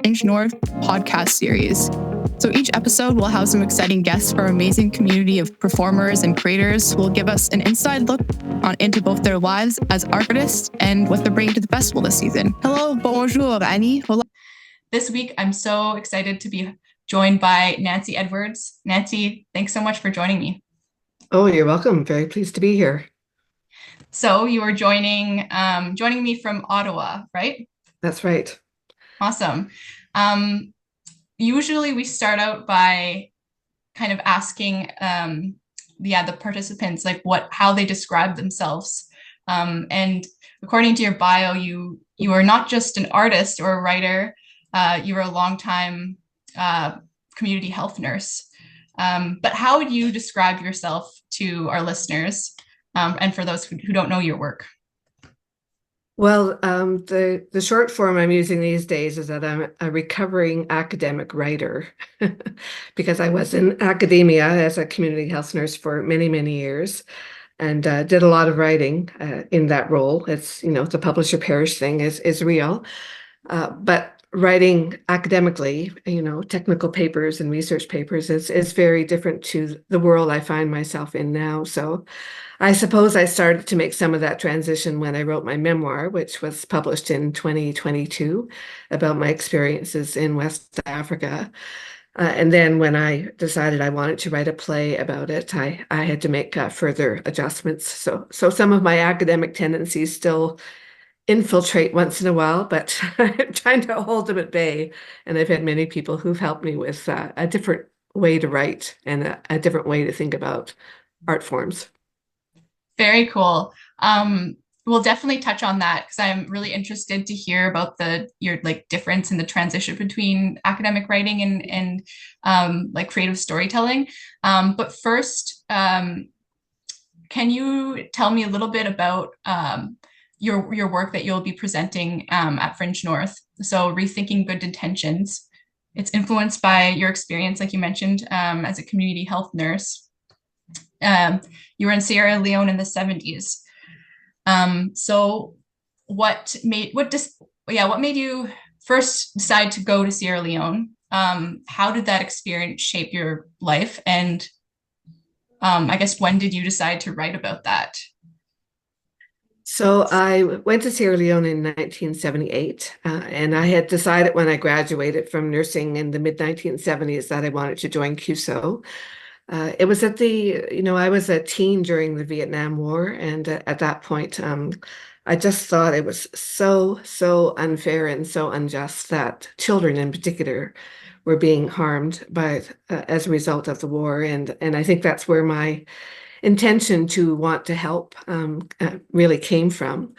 Fringe North podcast series. So each episode will have some exciting guests from our amazing community of performers and creators who will give us an inside look into both their lives as artists and what they're bringing to the festival this season. Hello, bonjour, Annie. Hola. This week, I'm so excited to be joined by Nancy Edwards. Nancy, thanks so much for joining me. Oh, you're welcome. Very pleased to be here. So you are joining me from Ottawa, right? That's right. Awesome. Usually we start out by kind of asking the participants how they describe themselves. And according to your bio, you are not just an artist or a writer, you were a longtime community health nurse. But how would you describe yourself to our listeners and for those who don't know your work? Well, the short form I'm using these days is that I'm a recovering academic writer because I was in academia as a community health nurse for many, many years and did a lot of writing in that role. It's, the publish or perish thing is real. But writing academically, technical papers and research papers is very different to the world I find myself in now. So I suppose I started to make some of that transition when I wrote my memoir, which was published in 2022 about my experiences in West Africa. And then when I decided I wanted to write a play about it, I had to make further adjustments. So some of my academic tendencies still infiltrate once in a while, but I'm trying to hold them at bay. And I've had many people who've helped me with a different way to write and a different way to think about art forms. Very cool. We'll definitely touch on that because I'm really interested to hear about your difference in the transition between academic writing and creative storytelling. But first, can you tell me a little bit about your work that you'll be presenting at Fringe North? So Rethinking Good Intentions. It's influenced by your experience, like you mentioned, as a community health nurse. You were in Sierra Leone in the 70s. So what made you first decide to go to Sierra Leone? How did that experience shape your life? And I guess when did you decide to write about that? So I went to Sierra Leone in 1978, and I had decided when I graduated from nursing in the mid-1970s that I wanted to join CUSO. It was I was a teen during the Vietnam War, and at that point, I just thought it was so unfair and so unjust that children in particular were being harmed as a result of the war, and I think that's where my intention to want to help really came from.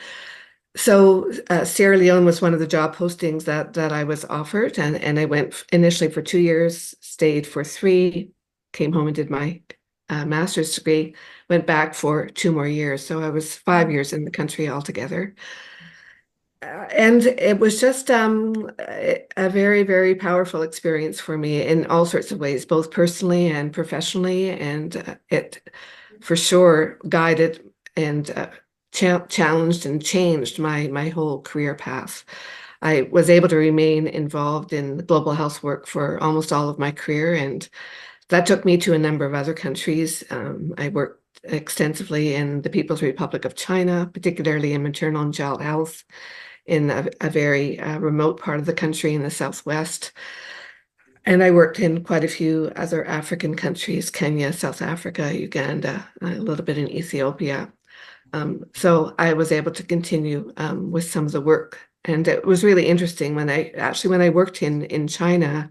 So Sierra Leone was one of the job postings that I was offered, and I went initially for 2 years, stayed for 3, came home and did my master's degree, went back for 2 more years. So I was 5 years in the country altogether. And it was just a very, very powerful experience for me in all sorts of ways, both personally and professionally. And it for sure guided and challenged and changed my whole career path. I was able to remain involved in global health work for almost all of my career, and that took me to a number of other countries. I worked extensively in the People's Republic of China, particularly in maternal and child health in a very remote part of the country in the Southwest. And I worked in quite a few other African countries, Kenya, South Africa, Uganda, a little bit in Ethiopia. So I was able to continue with some of the work. And it was really interesting when I worked in China,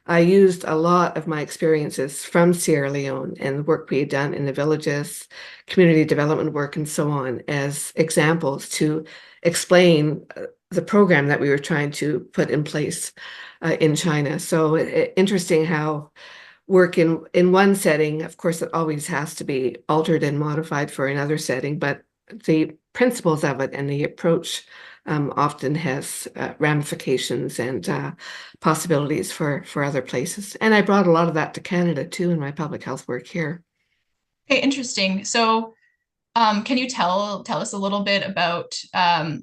I used a lot of my experiences from Sierra Leone and the work we had done in the villages, community development work, and so on as examples to explain the program that we were trying to put in place in China. So interesting how work in one setting, of course, it always has to be altered and modified for another setting, but the principles of it and the approach often has ramifications and possibilities for other places. And I brought a lot of that to Canada too in my public health work here. Okay, interesting. So can you tell us a little bit about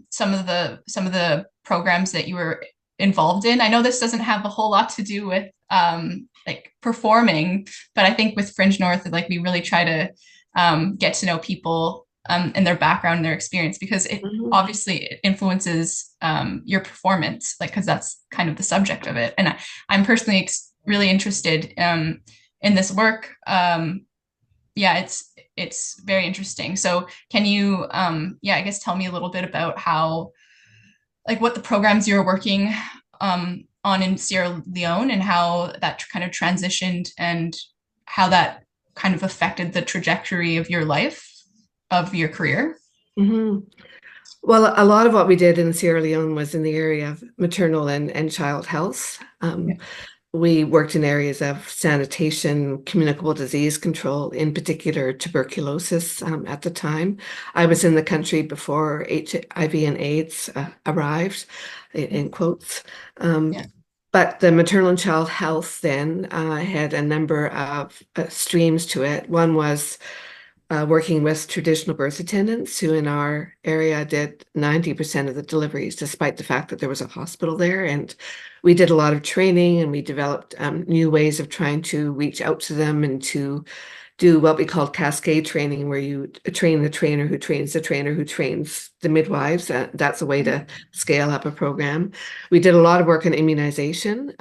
some of the programs that you were involved in? I know this doesn't have a whole lot to do with like performing, but I think with Fringe North, like we really try to get to know people and their background and their experience, because it obviously it influences your performance, like because that's kind of the subject of it. And I'm personally really interested in this work. Yeah, it's very interesting. So can you yeah, I guess tell me a little bit about how, like what the programs you're working on in Sierra Leone, and how that kind of transitioned, and how that kind of affected the trajectory of your life, of your career? Mm-hmm. Well, a lot of what we did in Sierra Leone was in the area of maternal and child health. Yeah. We worked in areas of sanitation, communicable disease control, in particular tuberculosis at the time. I was in the country before HIV and AIDS arrived, in quotes. Yeah. But the maternal and child health then had a number of streams to it. One was working with traditional birth attendants who in our area did 90% of the deliveries, despite the fact that there was a hospital there. And we did a lot of training, and we developed new ways of trying to reach out to them and to do what we called cascade training, where you train the trainer who trains the trainer who trains the midwives. That's a way to scale up a program. We did a lot of work on immunization,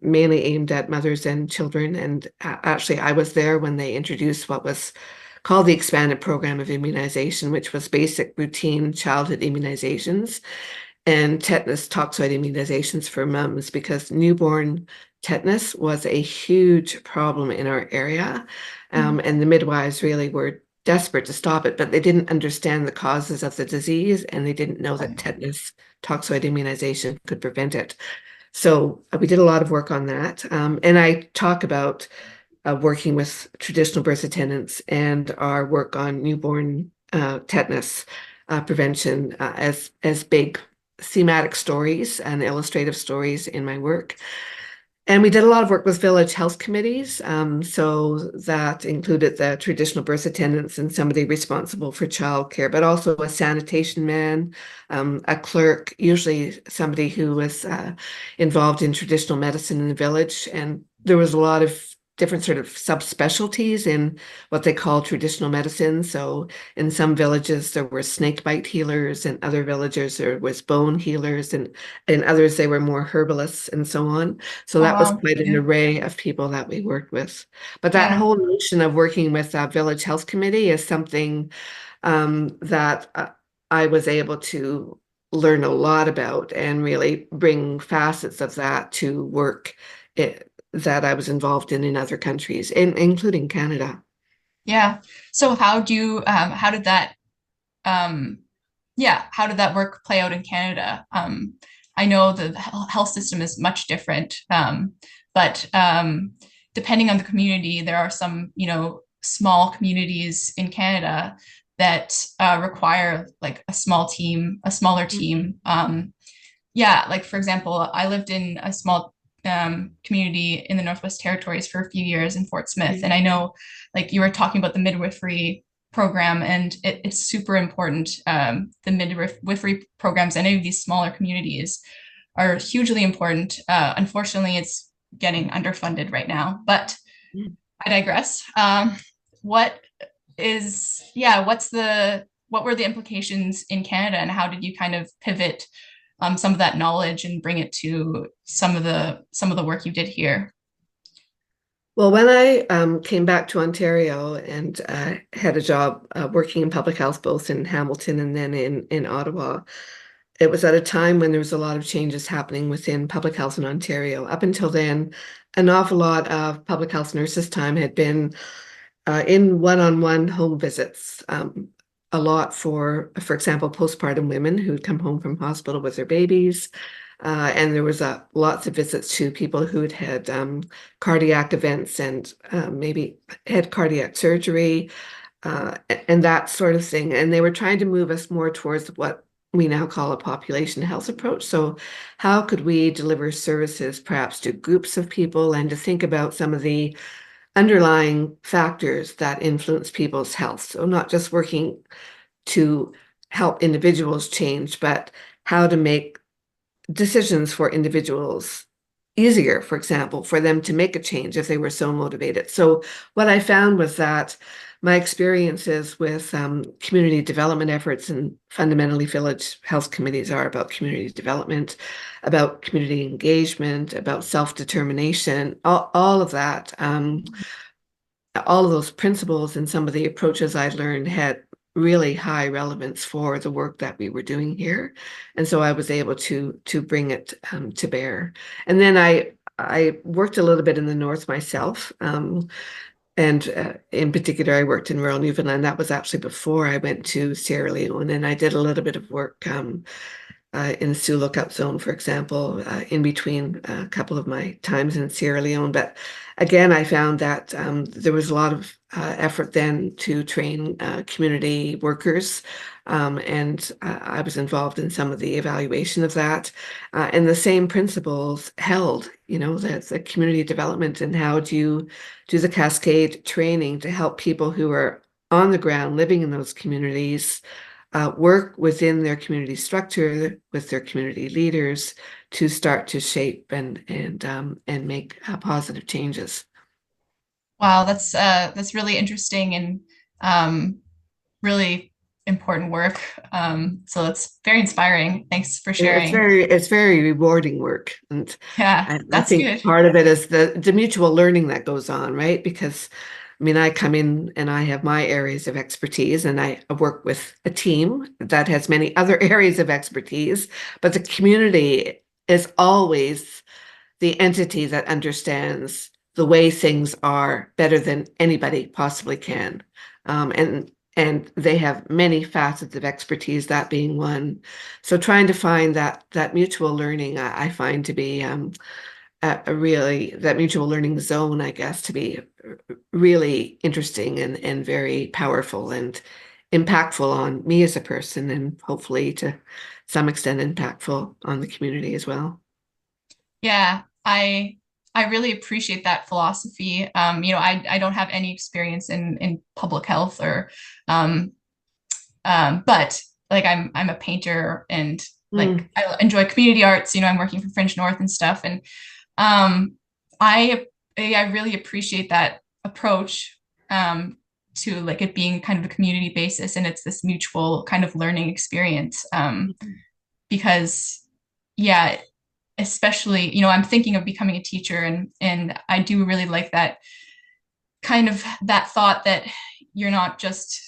mainly aimed at mothers and children. And actually, I was there when they introduced what was called the expanded program of immunization, which was basic routine childhood immunizations and tetanus toxoid immunizations for mums, because newborn tetanus was a huge problem in our area. And the midwives really were desperate to stop it, but they didn't understand the causes of the disease, and they didn't know that tetanus toxoid immunization could prevent it. So we did a lot of work on that. And I talk about working with traditional birth attendants and our work on newborn tetanus prevention as big thematic stories and illustrative stories in my work. And we did a lot of work with village health committees. So that included the traditional birth attendants and somebody responsible for childcare, but also a sanitation man, a clerk, usually somebody who was involved in traditional medicine in the village. And there was a lot of different sort of subspecialties in what they call traditional medicine. So in some villages, there were snake bite healers, and other villages there was bone healers, and in others, they were more herbalists and so on. So Oh, that was wow. quite an Yeah. array of people that we worked with. But that Yeah. whole notion of working with a village health committee is something that I was able to learn a lot about and really bring facets of that to work that I was involved in other countries, including Canada. Yeah. So how did that yeah, how did that work play out in Canada? I know the health system is much different, but depending on the community, there are some, small communities in Canada that require like a smaller team. Yeah, like for example, I lived in a small community in the Northwest Territories for a few years in Fort Smith, and I know, like you were talking about the midwifery program, and it's super important. The midwifery programs in any of these smaller communities are hugely important. Unfortunately, it's getting underfunded right now, but I digress. What what were the implications in Canada, and how did you kind of pivot some of that knowledge and bring it to some of the work you did here? Well, when I came back to Ontario and had a job working in public health, both in Hamilton and then in Ottawa, it was at a time when there was a lot of changes happening within public health in Ontario. Up until then, an awful lot of public health nurses' time had been in one-on-one home visits. A lot for example, postpartum women who'd come home from hospital with their babies. And there was lots of visits to people who had cardiac events and maybe had cardiac surgery and that sort of thing. And they were trying to move us more towards what we now call a population health approach. So how could we deliver services perhaps to groups of people, and to think about some of the underlying factors that influence people's health? So not just working to help individuals change, but how to make decisions for individuals easier, for example, for them to make a change if they were so motivated. So what I found was that my experiences with community development efforts, and fundamentally village health committees are about community development, about community engagement, about self-determination, all of that. All of those principles and some of the approaches I learned had really high relevance for the work that we were doing here, and so I was able to bring it to bear. And then I worked a little bit in the north myself, and in particular, I worked in rural Newfoundland. That was actually before I went to Sierra Leone, and I did a little bit of work in the Sioux Lookout Zone, for example, in between a couple of my times in Sierra Leone. But again, I found that there was a lot of effort then to train community workers, and I was involved in some of the evaluation of that. And the same principles held, the community development, and how do you do the cascade training to help people who are on the ground living in those communities work within their community structure with their community leaders to start to shape and make positive changes. Wow, that's really interesting and really important work. So it's very inspiring. Thanks for sharing. It's very rewarding work, and Yeah, I that's think good. part of it is the mutual learning that goes on, right? Because I mean, I come in and I have my areas of expertise, and I work with a team that has many other areas of expertise, but the community is always the entity that understands the way things are better than anybody possibly can. And they have many facets of expertise, that being one. So trying to find that mutual learning, I find to be that mutual learning zone, I guess, to be really interesting and very powerful and impactful on me as a person, and hopefully to some extent impactful on the community as well. Yeah, I really appreciate that philosophy. I don't have any experience in public health or but like I'm a painter and like I enjoy community arts. I'm working for Fringe North and stuff, and um, I really appreciate that approach to like it being kind of a community basis, and it's this mutual kind of learning experience. Because yeah, especially I'm thinking of becoming a teacher, and I do really like that kind of that thought that you're not just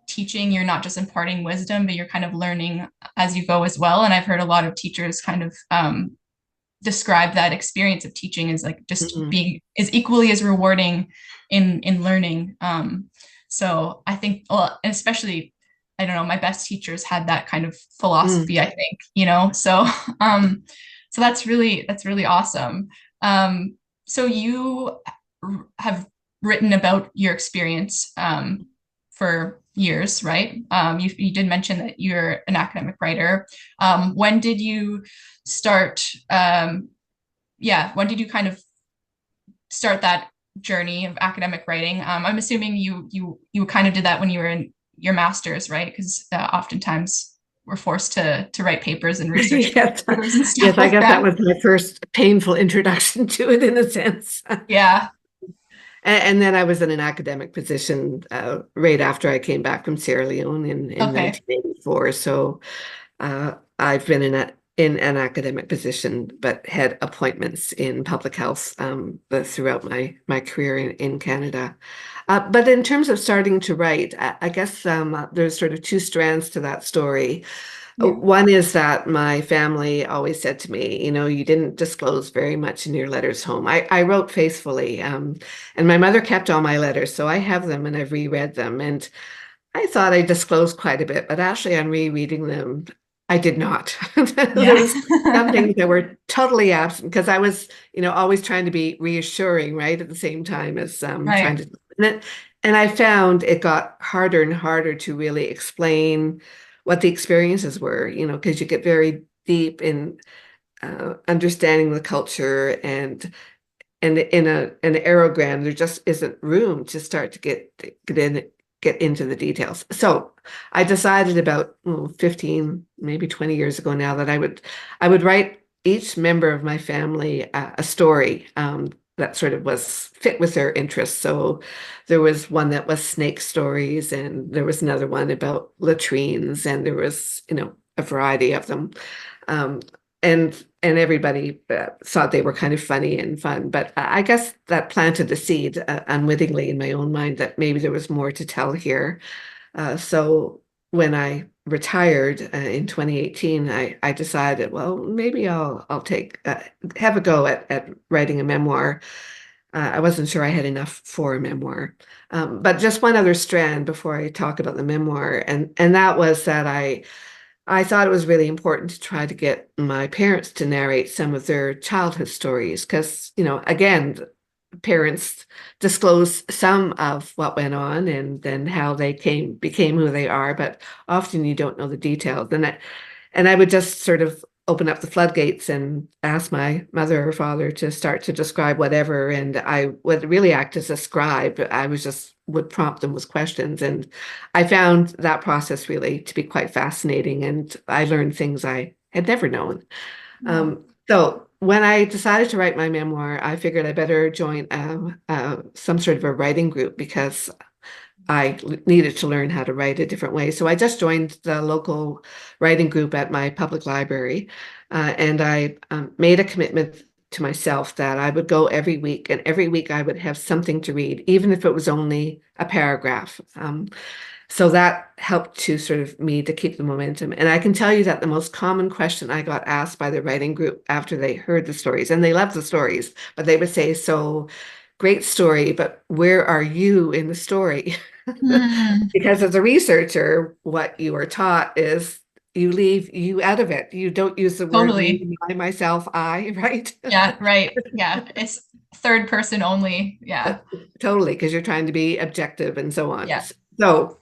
teaching, you're not just imparting wisdom, but you're kind of learning as you go as well. And I've heard a lot of teachers kind of describe that experience of teaching as like just being is equally as rewarding in learning. So I think, well, and especially, I don't know, my best teachers had that kind of philosophy, I think, so that's really awesome. So you have written about your experience for years, right? You did mention that you're an academic writer. When did you start? When did you kind of start that journey of academic writing? I'm assuming you kind of did that when you were in your master's, right? Because oftentimes we're forced to write papers and research papers and stuff Yes, I like guess that that. was my first painful introduction to it in a sense. Yeah. And then I was in an academic position right after I came back from Sierra Leone in Okay. 1984. So I've been in an academic position, but had appointments in public health throughout my career in Canada. But in terms of starting to write, I guess there's sort of two strands to that story. Yeah. One is that my family always said to me, you didn't disclose very much in your letters home. I wrote faithfully, and my mother kept all my letters, so I have them and I've reread them. And I thought I disclosed quite a bit, but actually on rereading them, I did not. There Yeah. was some things that were totally absent because I was, always trying to be reassuring, right, at the same time as trying Right. to. And I found it got harder and harder to really explain what the experiences were, because you get very deep in understanding the culture, and in an aerogram, there just isn't room to start to get into the details. So I decided about 15, maybe 20 years ago now that I would write each member of my family a story that sort of was fit with their interests. So there was one that was snake stories, and there was another one about latrines, and there was, a variety of them. Um, and everybody thought they were kind of funny and fun. But I guess that planted the seed unwittingly in my own mind that maybe there was more to tell here. So when I retired in 2018, I decided, well, maybe I'll take have a go at writing a memoir. I wasn't sure I had enough for a memoir. But just one other strand before I talk about the memoir, and that was that I thought it was really important to try to get my parents to narrate some of their childhood stories because, again, parents disclose some of what went on and then how they became who they are, but often you don't know the details. And I would just sort of open up the floodgates and ask my mother or father to start to describe whatever, and I would really act as a scribe. I was just would prompt them with questions, and I found that process really to be quite fascinating, and I learned things I had never known. Wow. So when I decided to write my memoir, I figured I better join some sort of a writing group because I needed to learn how to write a different way. So I just joined the local writing group at my public library, and I made a commitment to myself that I would go every week, and every week I would have something to read, even if it was only a paragraph. So that helped to sort of me to keep the momentum. And I can tell you that the most common question I got asked by the writing group after they heard the stories, and they loved the stories, but they would say, "So great story, but where are you in the story?" Mm, Because as a researcher, what you are taught is you leave you out of it. You don't use the word totally. me, I, myself, I, right? Yeah, right. Yeah. It's third person only. Yeah. Totally, because you're trying to be objective and so on. Yeah. So,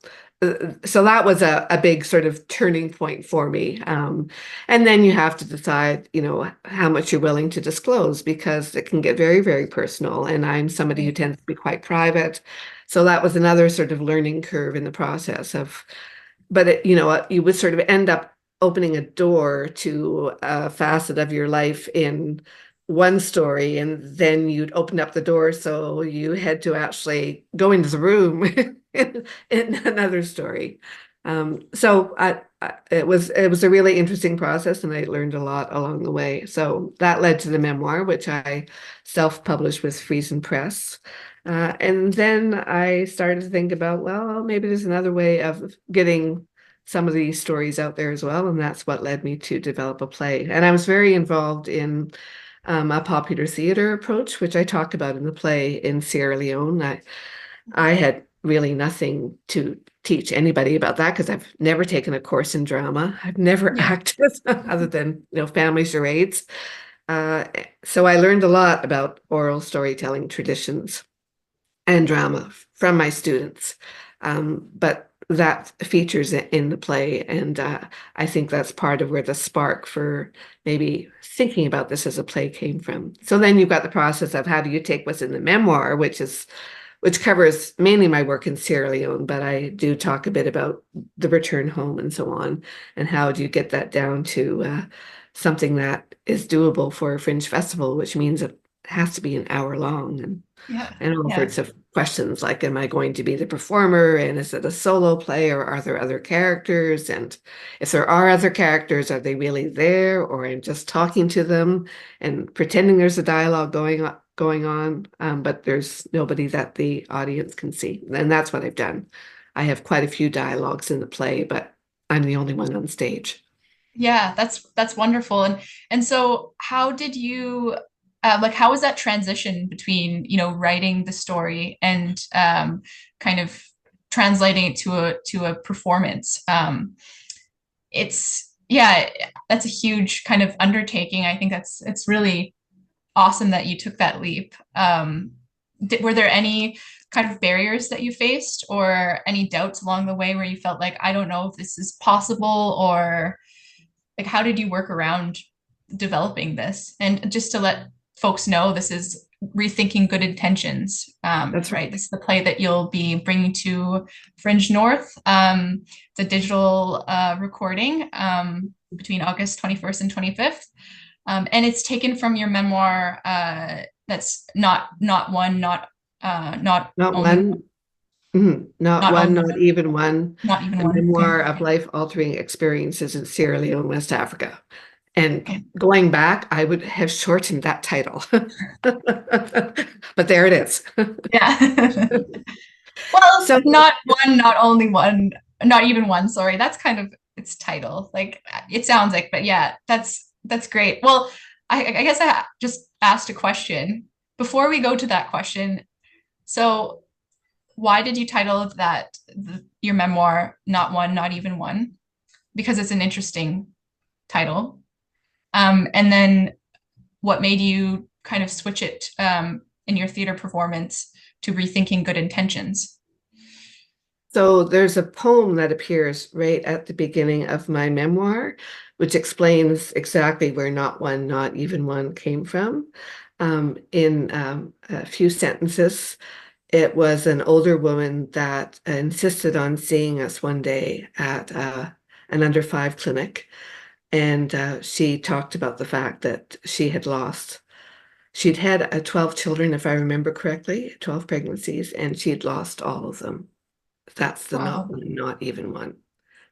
so that was a big sort of turning point for me. And then you have to decide, how much you're willing to disclose because it can get very, very personal. And I'm somebody who Right. tends to be quite private. So that was another sort of learning curve in the process of, but you would sort of end up opening a door to a facet of your life in one story, and then you'd open up the door so you had to actually go into the room in another story. So it was a really interesting process, and I learned a lot along the way. So that led to the memoir, which I self-published with Friesen Press. And then I started to think about, well, maybe there's another way of getting some of these stories out there as well. And that's what led me to develop a play. And I was very involved in a popular theater approach, which I talk about in the play in Sierra Leone. I had really nothing to teach anybody about that because I've never taken a course in drama. I've never Yeah. acted other than, family charades. Uh, so I learned a lot about oral storytelling traditions and drama from my students. But that features in the play. And I think that's part of where the spark for maybe thinking about this as a play came from. So then you've got the process of how do you take what's in the memoir, which covers mainly my work in Sierra Leone, but I do talk a bit about the return home and so on, and how do you get that down to something that is doable for a fringe festival, which means it has to be an hour long, Yeah. and all Yeah. sorts of questions like, am I going to be the performer? And is it a solo play or are there other characters? And if there are other characters, are they really there? Or I'm just talking to them and pretending there's a dialogue going on, but there's nobody that the audience can see. And that's what I've done. I have quite a few dialogues in the play, but I'm the only one on stage. Yeah, that's wonderful. And so how did you like how was that transition between, writing the story and kind of translating it to a performance? It's yeah, that's a huge kind of undertaking. I think it's really awesome that you took that leap. Were there any kind of barriers that you faced or any doubts along the way where you felt like, I don't know if this is possible, or like how did you work around developing this? And just to let folks know, this is Rethinking Good Intentions, That's right? right. This is the play that you'll be bringing to Fringe North. It's a digital recording between August 21st and 25th. And it's taken from your memoir, that's not one, not Not only one, not not one, only not one, even one. not even A one. Okay. memoir of life-altering experiences in Sierra Leone, West Africa. And Okay. going back, I would have shortened that title. But there it is. Yeah. Well, So not one, not only one, not even one. Sorry, that's kind of its title. Like it sounds like, but yeah, that's great. Well, I guess I just asked a question before we go to that question. So, why did you title that your memoir "Not One, Not Even One"? Because it's an interesting title. And then what made you kind of switch it in your theater performance to rethinking good intentions? So there's a poem that appears right at the beginning of my memoir, which explains exactly where not one, not even one came from. In a few sentences, it was an older woman that insisted on seeing us one day at an under five clinic. And she talked about the fact that she'd had 12 children, if I remember correctly, 12 pregnancies, and she'd lost all of them. That's the not Wow. one, not even one.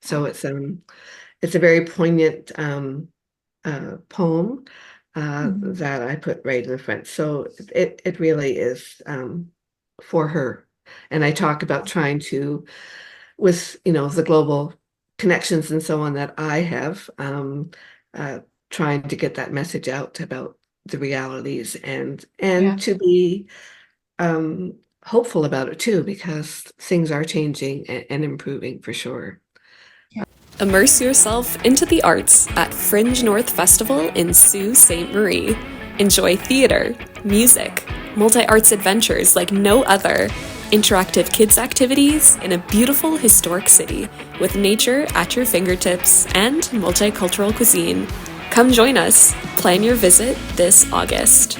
So it's a very poignant poem Mhm. that I put right in the front. So it really is for her. And I talk about trying to, with the global connections and so on that I have, uh, trying to get that message out about the realities and Yeah. to be um, hopeful about it too, because things are changing and improving for sure. Immerse yourself into the arts at Fringe North Festival in Sault Ste. Marie. Enjoy theater, music, multi-arts adventures like no other, interactive kids activities in a beautiful historic city with nature at your fingertips and multicultural cuisine. Come join us. Plan your visit this August.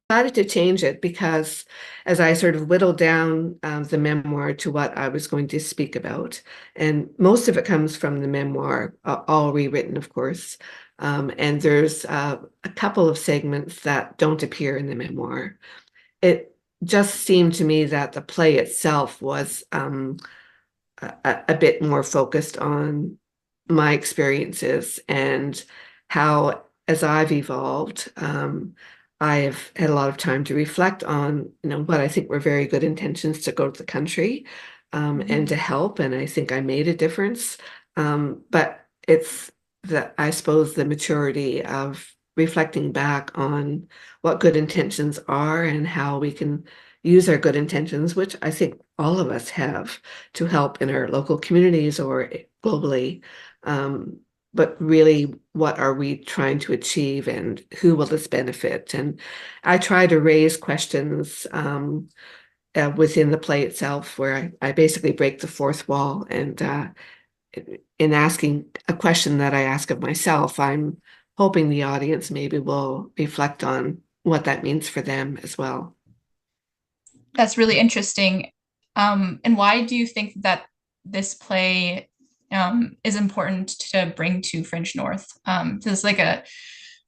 Decided to change it because as I sort of whittled down the memoir to what I was going to speak about, and most of it comes from the memoir, all rewritten, of course. And there's a couple of segments that don't appear in the memoir. It just seemed to me that the play itself was a bit more focused on my experiences and how, as I've evolved, I've had a lot of time to reflect on, what I think were very good intentions to go to the country and to help. And I think I made a difference. But it's I suppose, the maturity of reflecting back on what good intentions are and how we can use our good intentions, which I think all of us have, to help in our local communities or globally. But really, what are we trying to achieve and who will this benefit? And I try to raise questions within the play itself where I basically break the fourth wall. And in asking a question that I ask of myself, I'm hoping the audience maybe will reflect on what that means for them as well. That's really interesting. And why do you think that this play is important to bring to Fringe North? So it's like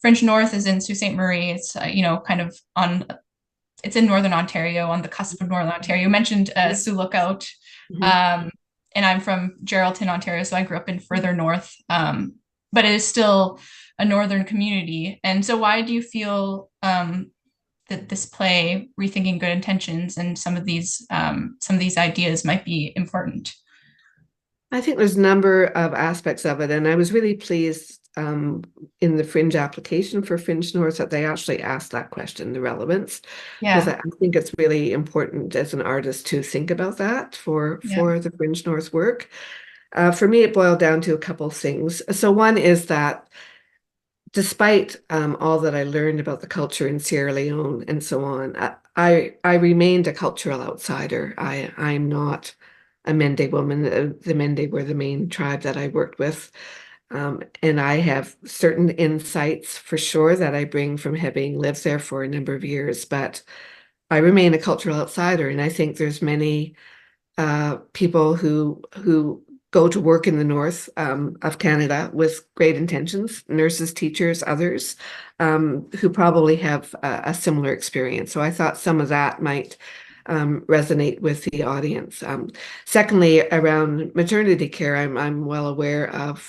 Fringe North is in Sault Ste. Marie. It's kind of it's in Northern Ontario, on the cusp of Northern Ontario. You mentioned Sioux Lookout, Mhm. and I'm from Geraldton, Ontario, so I grew up in further north, but it is still a northern community. And so, why do you feel that this play, Rethinking Good Intentions, and some of these ideas might be important? I think there's a number of aspects of it, and I was really pleased in the Fringe application for Fringe North that they actually asked that question, the relevance, because Yeah, I think it's really important as an artist to think about that yeah, for the Fringe North work. For me, it boiled down to a couple of things. So one is that despite all that I learned about the culture in Sierra Leone and so on, I remained a cultural outsider. I'm not a Mende woman. The Mende were the main tribe that I worked with. And I have certain insights for sure that I bring from having lived there for a number of years, but I remain a cultural outsider. And I think there's many people who go to work in the north of Canada with great intentions, nurses, teachers, others, who probably have a similar experience. So I thought some of that might resonate with the audience. Secondly, around maternity care, I'm well aware of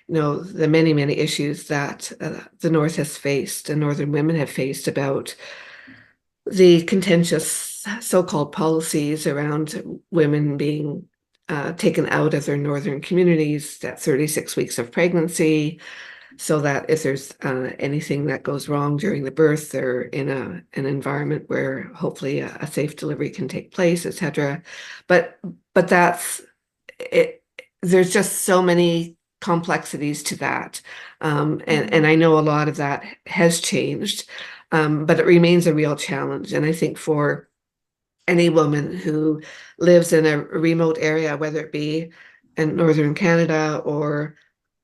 the many issues that the North has faced and Northern women have faced about the contentious so-called policies around women being taken out of their northern communities at 36 weeks of pregnancy, so that if there's anything that goes wrong during the birth, they're in an environment where hopefully a safe delivery can take place, etc. But that's it. There's just so many complexities to that, and I know a lot of that has changed, but it remains a real challenge. And I think for any woman who lives in a remote area, whether it be in northern Canada or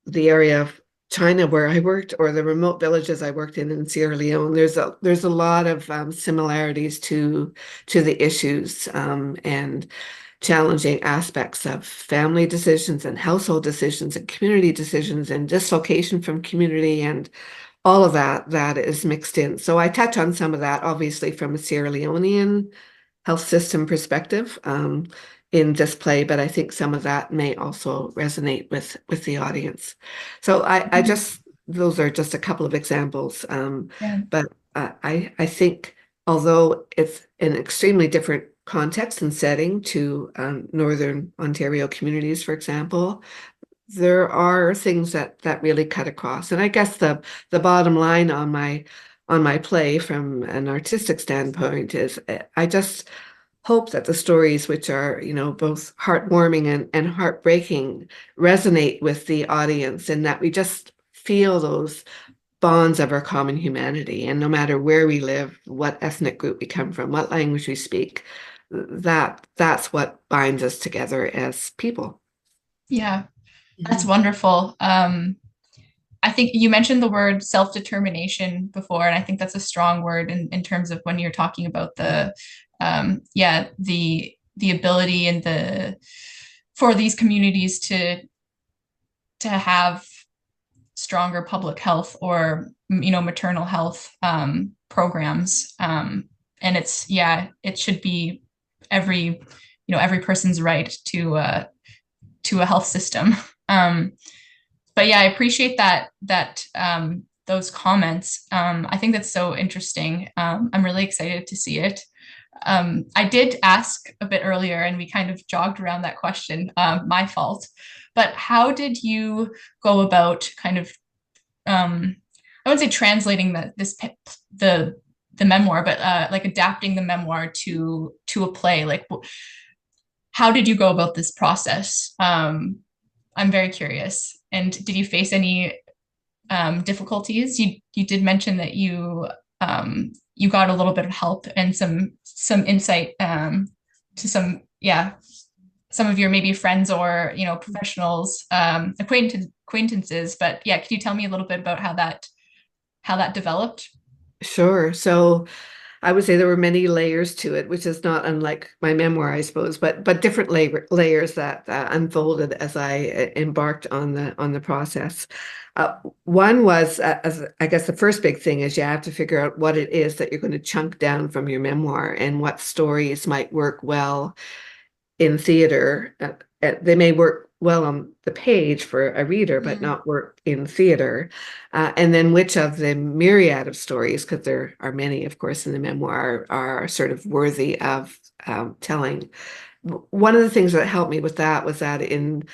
the area of China where I worked, or the remote villages I worked in Sierra Leone, there's a lot of similarities to the issues and challenging aspects of family decisions and household decisions and community decisions and dislocation from community and all of that is mixed in. So I touch on some of that, obviously, from a Sierra Leonean health system perspective in this play, but I think some of that may also resonate with the audience. So I just, those are just a couple of examples, but I think although it's an extremely different context and setting to Northern Ontario communities, for example, there are things that really cut across. And I guess the bottom line on my play from an artistic standpoint is I just hope that the stories, which are, both heartwarming and heartbreaking, resonate with the audience, and that we just feel those bonds of our common humanity. And no matter where we live, what ethnic group we come from, what language we speak, that's what binds us together as people. Yeah, that's wonderful. I think you mentioned the word self-determination before, and I think that's a strong word in terms of when you're talking about the ability and for these communities to have stronger public health or maternal health programs, and it should be every person's right to a health system. But yeah, I appreciate that those comments. I think that's so interesting. I'm really excited to see it. I did ask a bit earlier, and we kind of jogged around that question. My fault. But how did you go about kind of, I wouldn't say translating the memoir, but like adapting the memoir to a play? Like, how did you go about this process? I'm very curious. And did you face any difficulties? You did mention that you got a little bit of help and some insight to some of your maybe friends or professionals, acquaintances. But yeah, could you tell me a little bit about how that developed? Sure. So I would say there were many layers to it, which is not unlike my memoir, I suppose, but different layers that unfolded as I embarked on the process. One was, as I guess, the first big thing is you have to figure out what it is that you're going to chunk down from your memoir and what stories might work well in theater. They may work well on the page for a reader, but not work in theater. And then which of the myriad of stories, because there are many, of course, in the memoir, are sort of worthy of telling. One of the things that helped me with that was that in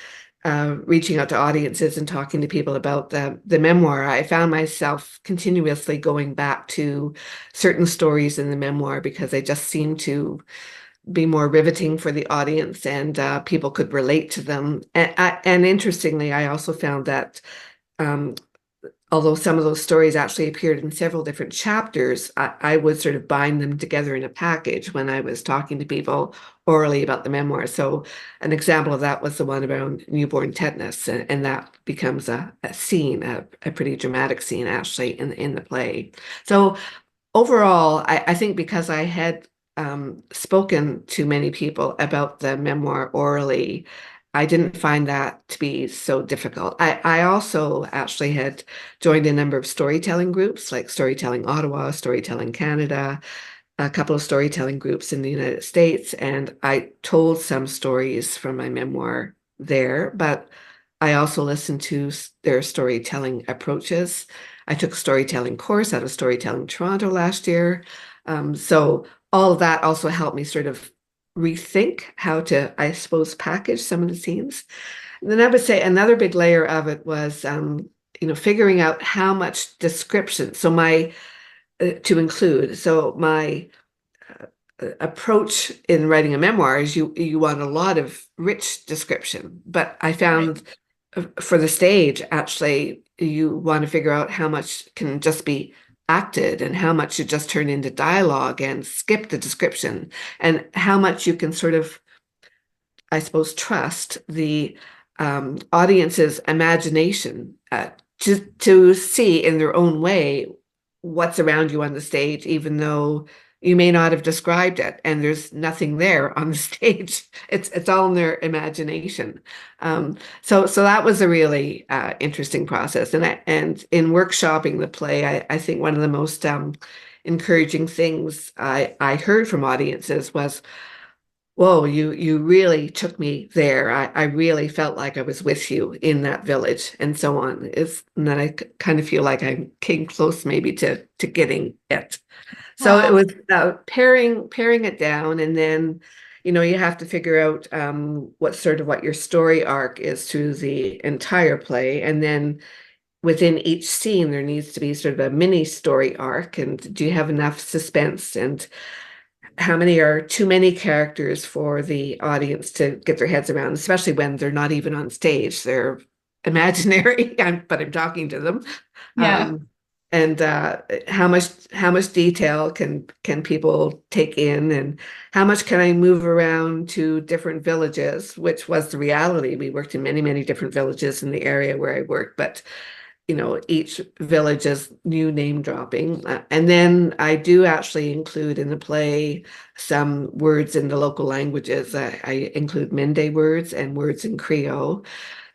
reaching out to audiences and talking to people about the memoir, I found myself continuously going back to certain stories in the memoir because they just seemed to be more riveting for the audience, and people could relate to them. And interestingly, I also found that although some of those stories actually appeared in several different chapters, I would sort of bind them together in a package when I was talking to people orally about the memoir. So an example of that was the one around newborn tetanus, and that becomes a scene, a pretty dramatic scene actually in the play. So overall, I think because I had spoken to many people about the memoir orally, I didn't find that to be so difficult. I also actually had joined a number of storytelling groups like Storytelling Ottawa, Storytelling Canada, a couple of storytelling groups in the United States, and I told some stories from my memoir there, but I also listened to their storytelling approaches. I took a storytelling course out of Storytelling Toronto last year. So all of that also helped me sort of rethink how to, I suppose, package some of the scenes. And then I would say another big layer of it was, figuring out how much description. So my to include. So my approach in writing a memoir is you want a lot of rich description, but I found for the stage, actually, you want to figure out how much can just be acted and how much should just turn into dialogue and skip the description, and how much you can sort of, I suppose, trust the audience's imagination to see in their own way what's around you on the stage, even though you may not have described it and there's nothing there on the stage. It's all in their imagination. So that was a really interesting process. And in workshopping the play, I think one of the most encouraging things I heard from audiences was, whoa, you really took me there. I really felt like I was with you in that village, and so on. And then I kind of feel like I came close maybe to getting it. So it Wow. was paring it down, and then you have to figure out what your story arc is through the entire play, and then within each scene there needs to be sort of a mini story arc. And do you have enough suspense, and how many are too many characters for the audience to get their heads around, especially when they're not even on stage, they're imaginary, but I'm talking to them. Yeah. And how much detail can people take in, and how much can I move around to different villages, which was the reality. We worked in many, many different villages in the area where I worked, but each village is new name dropping. And then I do actually include in the play some words in the local languages. I include Mende words and words in Creole.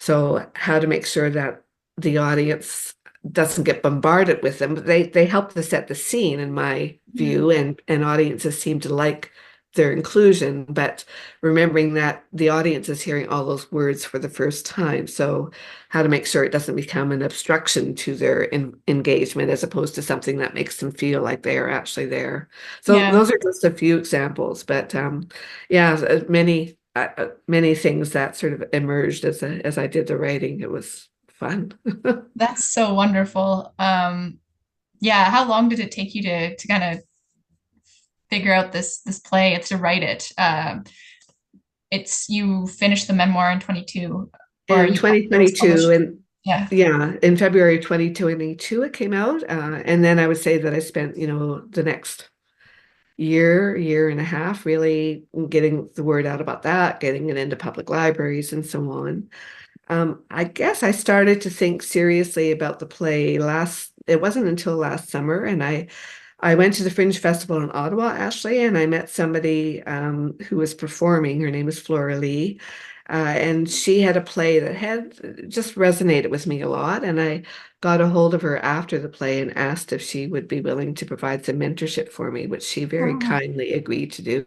So how to make sure that the audience doesn't get bombarded with them. But they help to set the scene, in my view, and audiences seem to like their inclusion, but remembering that the audience is hearing all those words for the first time. So how to make sure it doesn't become an obstruction to their engagement, as opposed to something that makes them feel like they are actually there. So Yeah. those are just a few examples, but many things that sort of emerged as I did the writing. It was fun. That's so wonderful. Yeah, how long did it take you to kind of figure out this play? It's to write it. You finished the memoir in 22, or In it was 2022, published. and Yeah. yeah, in February 2022, it came out. And then I would say that I spent, the next year and a half really getting the word out about that, getting it into public libraries and so on. I guess I started to think seriously about the play it wasn't until last summer, and I went to the Fringe Festival in Ottawa, actually, and I met somebody who was performing. Her name is Flora Lee, and she had a play that had just resonated with me a lot. And I got a hold of her after the play and asked if she would be willing to provide some mentorship for me, which she very Oh, kindly agreed to do.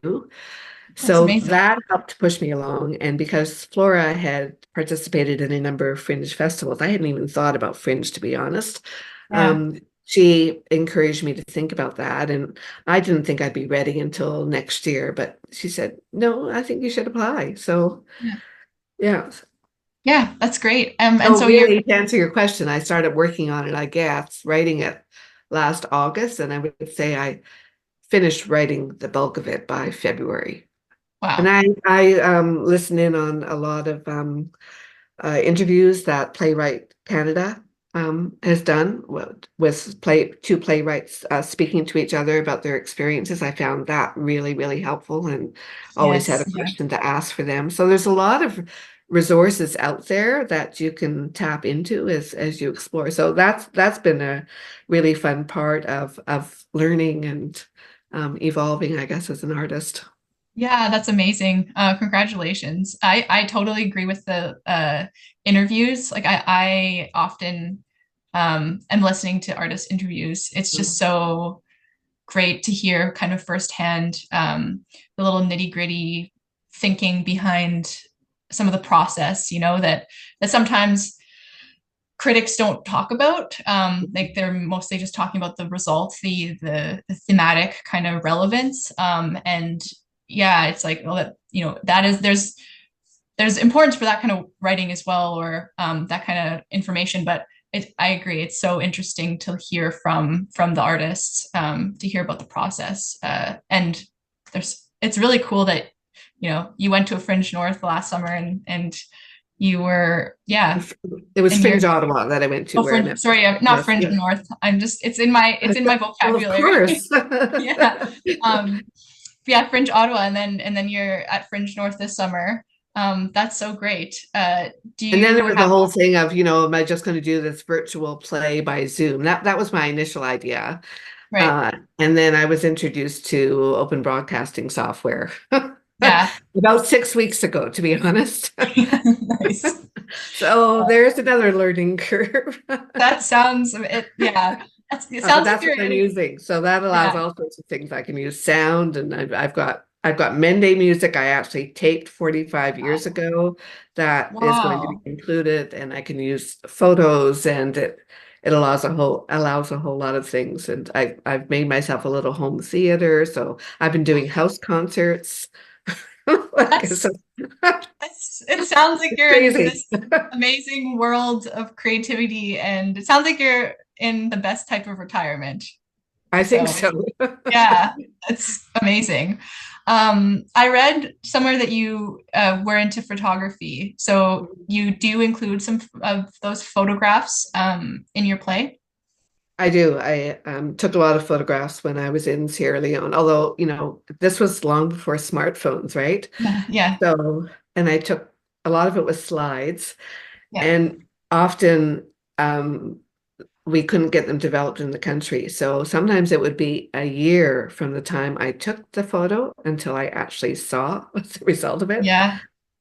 that's So amazing. that helped push me along. And because Flora had participated in a number of Fringe festivals, I hadn't even thought about Fringe, to be honest. Yeah. She encouraged me to think about that. And I didn't think I'd be ready until next year, but she said, no, I think you should apply. So, Yeah. yeah. Yeah, that's great. And So so you're, really, to answer your question, I started working on it, I guess, writing it last August. And I would say I finished writing the bulk of it by February. And wow. I listen in on a lot of interviews that Playwright Canada has done with two playwrights speaking to each other about their experiences. I found that really, really helpful, and always had Yes. a Yeah. question to ask for them. So there's a lot of resources out there that you can tap into as you explore. So that's been a really fun part of learning and evolving, I guess, as an artist. Yeah, that's amazing. Congratulations. I totally agree with the interviews. Like I often am listening to artist interviews. It's just so great to hear kind of firsthand the little nitty-gritty thinking behind some of the process, that sometimes critics don't talk about. Like they're mostly just talking about the results, the thematic kind of relevance. And yeah, it's like, well, that is there's importance for that kind of writing as well, or that kind of information. But I agree, it's so interesting to hear from the artists, to hear about the process. And it's really cool that you went to a Fringe North last summer, and you were, yeah. It was And Fringe Ottawa that I went to. oh, sorry, I'm not Fringe Yeah. North. I'm just, it's in my vocabulary. Well, of course. Yeah. Yeah, Fringe Ottawa, and then you're at Fringe North this summer. That's so great. Do you And then there was the have whole thing of, am I just going to do this virtual play by Zoom? That was my initial idea. right? And then I was introduced to open broadcasting software Yeah. about 6 weeks ago, to be honest. Nice. So there's another learning curve. That sounds it. Yeah. It sounds like That's what I'm using. So that allows all sorts of things. I can use sound, and I've got Mende music I actually taped 45 years ago that is going to be Wow. included, and I can use photos, and it allows a whole lot of things. And I've made myself a little home theater, so I've been doing house concerts. That's, it sounds like you're in Crazy. this amazing world of creativity, and it sounds like you're in the best type of retirement. I think so. Yeah, it's amazing. I read somewhere that you were into photography, so you do include some of those photographs in your play? I do. I took a lot of photographs when I was in Sierra Leone, although, this was long before smartphones, right? Yeah. So, and I took a lot of it with slides, Yeah. and often we couldn't get them developed in the country. So sometimes it would be a year from the time I took the photo until I actually saw the result of it. Yeah.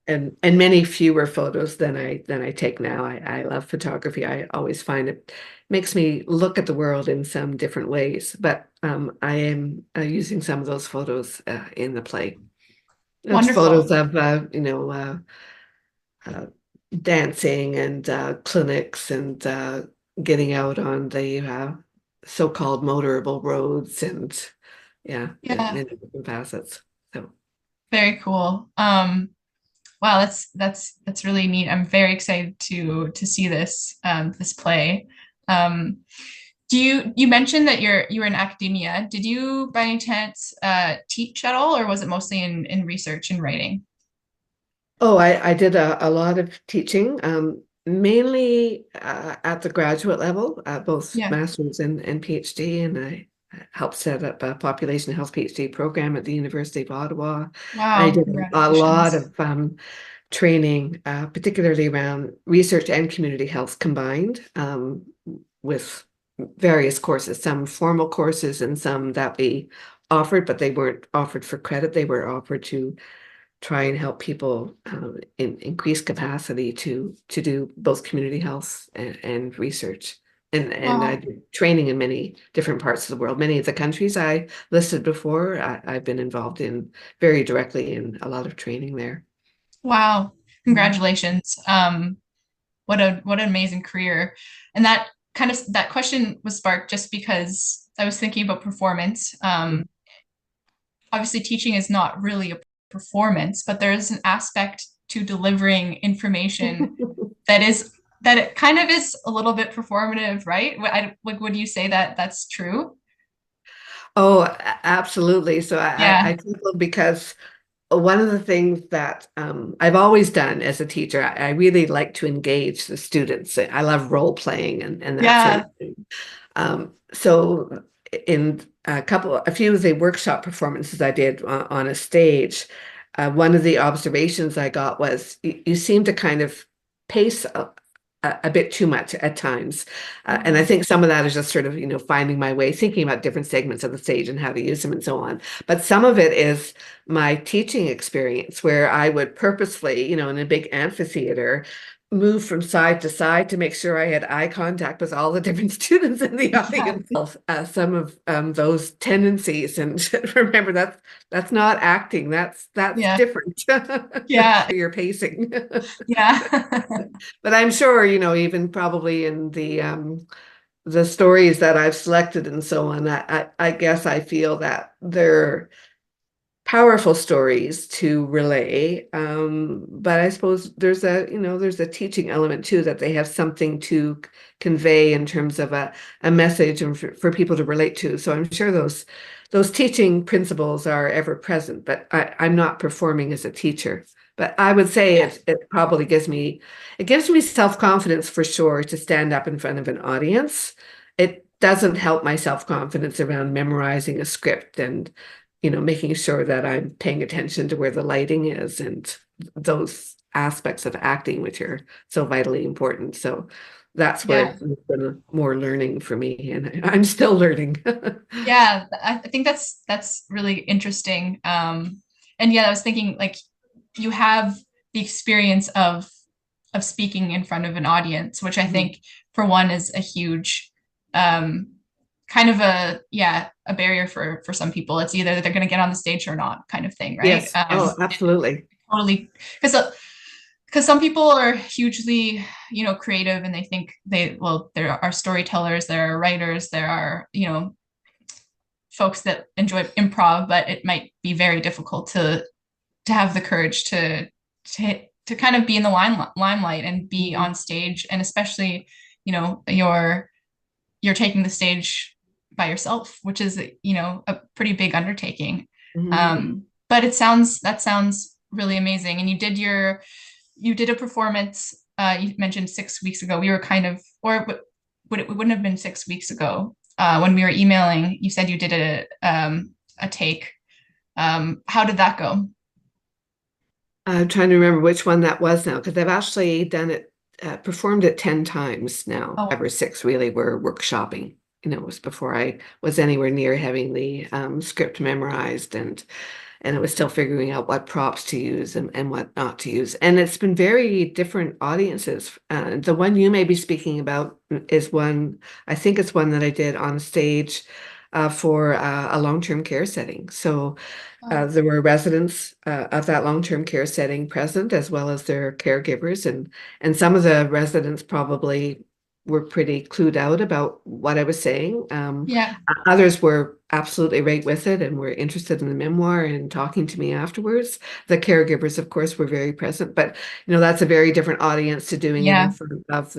And many fewer photos than I take now. I love photography. I always find it makes me look at the world in some different ways. But I am using some of those photos in the play. It's Wonderful. photos of dancing and clinics and getting out on the so-called motorable roads, and many different facets. So Very cool. Wow, that's really neat. I'm very excited to see this this play. You mentioned that you were in academia. Did you by any chance teach at all, or was it mostly in research and writing? Oh, I did a lot of teaching, mainly at the graduate level, both Yeah. master's and PhD, and I helped set up a population health PhD program at the University of Ottawa. I Wow, did a lot congratulations. of training, particularly around research and community health combined, with various courses, some formal courses and some that we offered, but they weren't offered for credit. They were offered to try and help people increase capacity to do both community health and research. And I Wow. did training in many different parts of the world. Many of the countries I listed before, I've been involved in very directly in a lot of training there. Wow. Congratulations. What an amazing career. And that question was sparked just because I was thinking about performance. Obviously teaching is not really a performance, but there is an aspect to delivering information that it kind of is a little bit performative, right? Would you say that that's true? Oh, absolutely. So Yeah. I chuckled because one of the things that I've always done as a teacher, I really like to engage the students. I love role playing and that sort of thing. So in a few of the workshop performances I did on a stage, one of the observations I got was you seem to kind of pace a bit too much at times. And I think some of that is just sort of, finding my way, thinking about different segments of the stage and how to use them and so on. But some of it is my teaching experience where I would purposefully, in a big amphitheater, move from side to side to make sure I had eye contact with all the different students in the audience. Some of those tendencies, and remember that's not acting. That's different. Yeah. Your pacing. Yeah. But I'm sure, even probably in the stories that I've selected and so on, I guess I feel that they're powerful stories to relay. But I suppose there's a teaching element too, that they have something to convey in terms of a message and for people to relate to. So I'm sure those teaching principles are ever present, but I'm not performing as a teacher. But I would say it probably gives me self-confidence for sure to stand up in front of an audience. It doesn't help my self-confidence around memorizing a script and making sure that I'm paying attention to where the lighting is and those aspects of acting, which are so vitally important. So that's where there's been more learning for me, and I'm still learning. Yeah, I think that's really interesting. And I was thinking, like, you have the experience of speaking in front of an audience, which I think for one is a huge kind of a barrier for some people. It's either that they're going to get on the stage or not, kind of thing, right? Yes. Oh, absolutely. Totally. Because some people are hugely, creative, and they think there are storytellers, there are writers, there are, folks that enjoy improv, but it might be very difficult to have the courage to kind of be in the limelight and be on stage, and especially, you're taking the stage by yourself, which is, a pretty big undertaking. But that sounds really amazing. And you did a performance, you mentioned 6 weeks ago. We were kind of, or it wouldn't have been 6 weeks ago, when we were emailing, you said you did a take. How did that go? I'm trying to remember which one that was now, because I've actually done it, performed it 10 times now. 5 or 6 really were workshopping. It was before I was anywhere near having the script memorized, and it was still figuring out what props to use and what not to use. And it's been very different audiences. The one you may be speaking about is one, I think it's one that I did on stage for a long-term care setting. So there were residents of that long-term care setting present, as well as their caregivers, and some of the residents probably were pretty clued out about what I was saying. Others were absolutely right with it and were interested in the memoir and talking to me afterwards. The caregivers, of course, were very present, but that's a very different audience to doing it in front of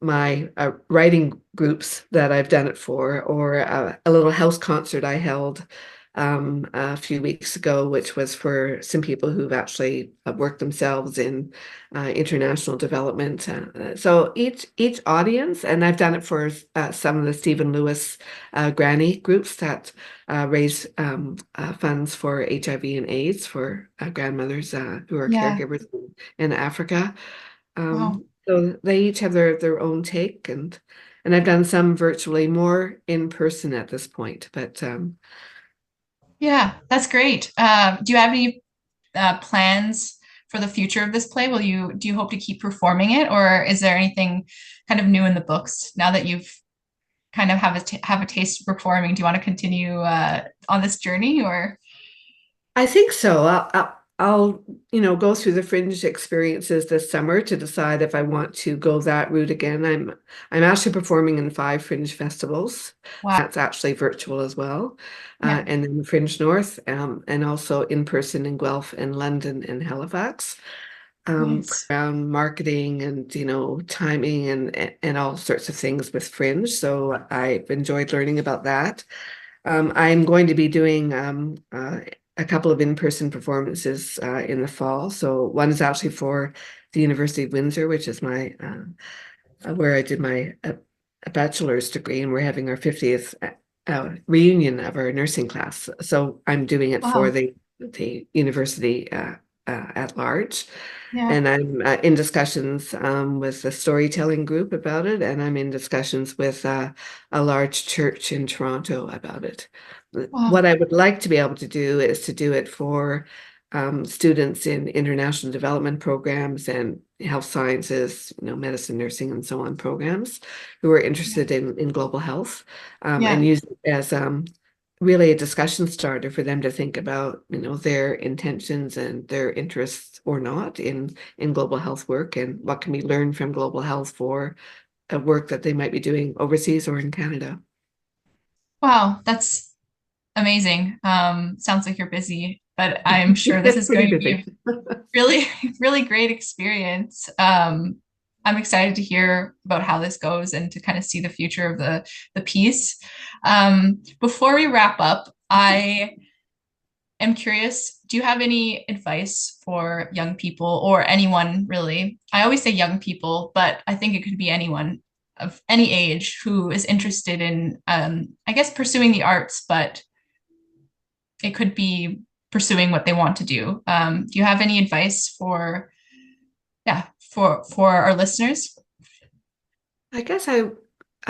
my writing groups that I've done it for, or a little house concert I held a few weeks ago, which was for some people who've actually worked themselves in international development. So each audience, and I've done it for some of the Stephen Lewis granny groups that raise funds for HIV and AIDS for grandmothers who are caregivers in Africa. So they each have their own take, and I've done some virtually, more in person at this point, but yeah, that's great. Do you have any plans for the future of this play? Do you hope to keep performing it, or is there anything kind of new in the books now that you've kind of have a taste for performing? Do you want to continue on this journey, or? I think so. I'll go through the Fringe experiences this summer to decide if I want to go that route again. I'm actually performing in 5 Fringe festivals. Wow. That's actually virtual as well. And then Fringe North, and also in person in Guelph and London and Halifax. Around marketing and timing and all sorts of things with Fringe. So I've enjoyed learning about that. I'm going to be doing a couple of in-person performances in the fall. So one is actually for the University of Windsor, which is my where I did my a bachelor's degree, and we're having our 50th reunion of our nursing class. So I'm doing it for the university at large. Yeah. And I'm in discussions with the storytelling group about it, and I'm in discussions with a large church in Toronto about it. Wow. What I would like to be able to do is to do it for students in international development programs and health sciences, medicine, nursing, and so on programs who are interested in global health, and use it as really a discussion starter for them to think about, their intentions and their interests or not in global health work, and what can we learn from global health for a work that they might be doing overseas or in Canada. Wow, that's amazing. Sounds like you're busy, but I'm sure this It's is pretty going to be busy. a really, really great experience. I'm excited to hear about how this goes and to kind of see the future of the piece. Before we wrap up, I am curious, do you have any advice for young people or anyone really? I always say young people, but I think it could be anyone of any age who is interested in, I guess, pursuing the arts, but it could be pursuing what they want to do. Do you have any advice for our listeners? I guess I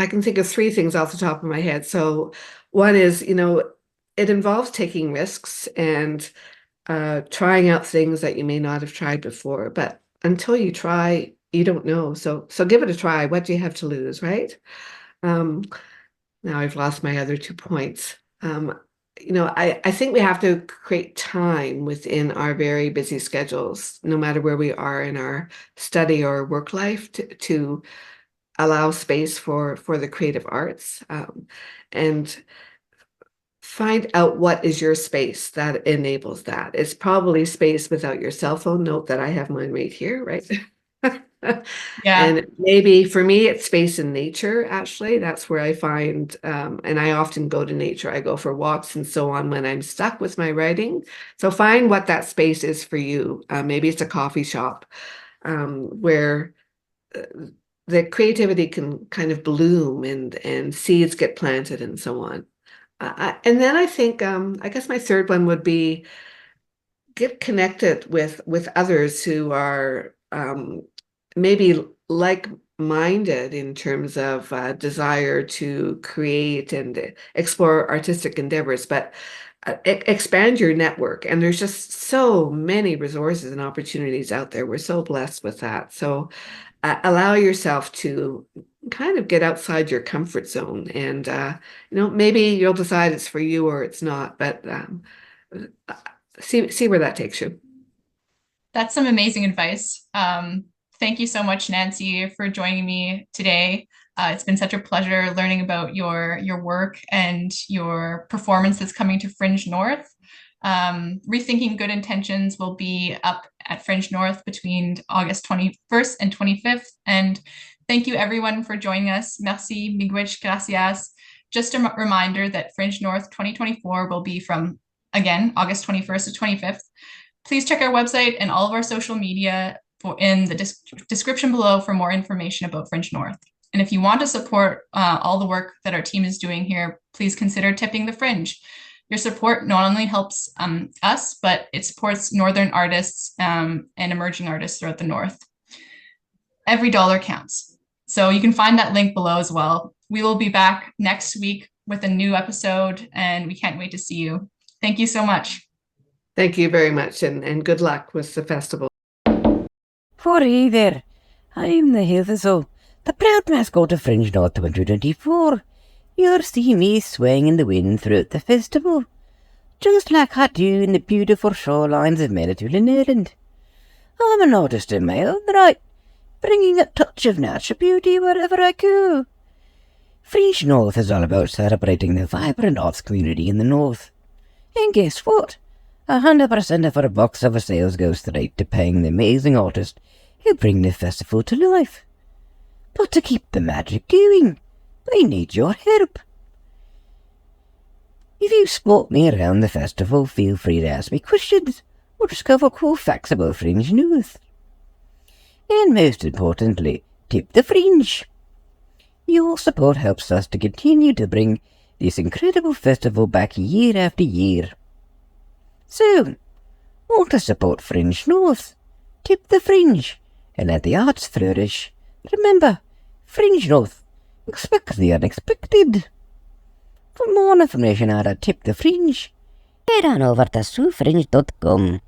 can think of three things off the top of my head. So one is, it involves taking risks and trying out things that you may not have tried before. But until you try, you don't know. So give it a try. What do you have to lose, right? Now I've lost my other 2 points. I think we have to create time within our very busy schedules, no matter where we are in our study or work life, to allow space for the creative arts, and find out what is your space that enables that. It's probably space without your cell phone. Note that I have mine right here, right? Yeah. And maybe for me, it's space in nature, actually. That's where I find, and I often go to nature. I go for walks and so on when I'm stuck with my writing. So find what that space is for you. Maybe it's a coffee shop where the creativity can kind of bloom and seeds get planted and so on. And then I think, I guess my third one would be get connected with others who are maybe like-minded in terms of desire to create and explore artistic endeavors, but expand your network. And there's just so many resources and opportunities out there. We're so blessed with that. So allow yourself to kind of get outside your comfort zone, and maybe you'll decide it's for you or it's not, but see where that takes you. That's some amazing advice. Thank you so much, Nancy, for joining me today. It's been such a pleasure learning about your work and your performance that's coming to Fringe North. Rethinking Good Intentions will be up at Fringe North between August 21st and 25th. And thank you everyone for joining us. Merci, miigwech, gracias. Just a reminder that Fringe North 2024 will be from, again, August 21st to 25th. Please check our website and all of our social media in the description below for more information about Fringe North. And if you want to support all the work that our team is doing here, please consider tipping the Fringe. Your support not only helps us, but it supports Northern artists and emerging artists throughout the North. Every dollar counts. So you can find that link below as well. We will be back next week with a new episode, and we can't wait to see you. Thank you so much. Thank you very much, and good luck with the festival. For either, I'm the Heather, so the proud mascot of Fringe North 2024. You'll see me swaying in the wind throughout the festival, just like I do in the beautiful shorelines of Manitoulin Island. I'm an artist in my own right, bringing a touch of natural beauty wherever I go. Fringe North is all about celebrating the vibrant arts community in the North. And guess what? 100% of our box office sales goes straight to paying the amazing artists who bring the festival to life. But to keep the magic going, I need your help. If you spot me around the festival, feel free to ask me questions or discover cool facts about Fringe North. And most importantly, tip the Fringe. Your support helps us to continue to bring this incredible festival back year after year. So, Want to support Fringe North? Tip the Fringe and let the arts flourish. Remember, Fringe North, expect the unexpected. For more information on how to tip the Fringe, head on over to SueFringe.com.